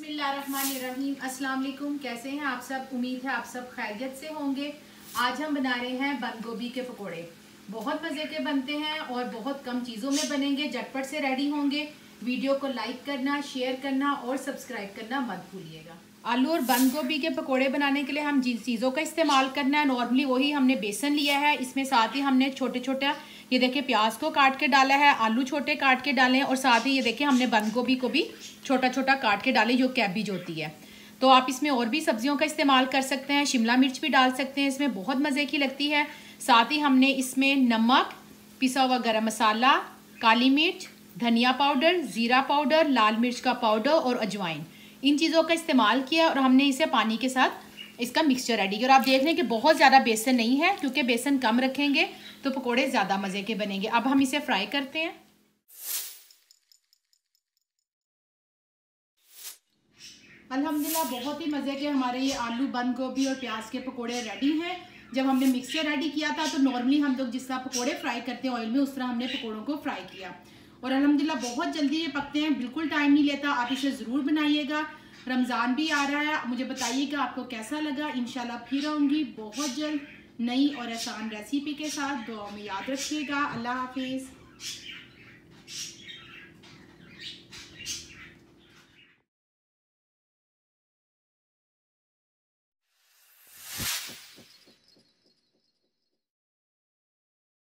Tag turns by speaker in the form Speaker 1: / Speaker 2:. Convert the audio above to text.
Speaker 1: बिस्मिल्लाहिर्रहमानिर्रहीम। अस्सलाम वालेकुम। कैसे हैं आप सब? उम्मीद है आप सब खैरियत से होंगे। आज हम बना रहे हैं बंद गोभी के पकोड़े। बहुत मज़े के बनते हैं और बहुत कम चीज़ों में बनेंगे, झटपट से रेडी होंगे। वीडियो को लाइक करना, शेयर करना और सब्सक्राइब करना मत भूलिएगा। आलू और बंद गोभी के पकोड़े बनाने के लिए हम जिन चीज़ों का इस्तेमाल करना है, नॉर्मली वही हमने बेसन लिया है। इसमें साथ ही हमने छोटे छोटे ये देखिए प्याज को काट के डाला है, आलू छोटे काट के डाले हैं और साथ ही ये देखिए हमने बंद गोभी को भी छोटा छोटा काट के डाले, जो कैबेज होती है। तो आप इसमें और भी सब्जियों का इस्तेमाल कर सकते हैं, शिमला मिर्च भी डाल सकते हैं, इसमें बहुत मज़े की लगती है। साथ ही हमने इसमें नमक, पिसा हुआ गरम मसाला, काली मिर्च, धनिया पाउडर, ज़ीरा पाउडर, लाल मिर्च का पाउडर और अजवाइन, इन चीज़ों का इस्तेमाल किया और हमने इसे पानी के साथ इसका मिक्सचर रेडी किया। और आप देख लें कि बहुत ज़्यादा बेसन नहीं है, क्योंकि बेसन कम रखेंगे तो पकोड़े ज़्यादा मज़े के बनेंगे। अब हम इसे फ्राई करते हैं। अल्हम्दुलिल्लाह बहुत ही मज़े के हमारे ये आलू बंद गोभी और प्याज के पकोड़े रेडी हैं। जब हमने मिक्सचर रेडी किया था तो नॉर्मली हम लोग जिस तरह पकोड़े फ्राई करते हैं ऑयल में, उस तरह हमने पकोड़ों को फ्राई किया और अल्हम्दुलिल्लाह बहुत जल्दी ये पकते हैं, बिल्कुल टाइम नहीं लेता। आप इसे ज़रूर बनाइएगा। रमज़ान भी आ रहा है, मुझे बताइएगा आपको कैसा लगा। इंशाल्लाह फिर आऊँगी बहुत जल्द नई और आसान रेसिपी के साथ। दुआ में याद रखिएगा। अल्लाह हाफिज़।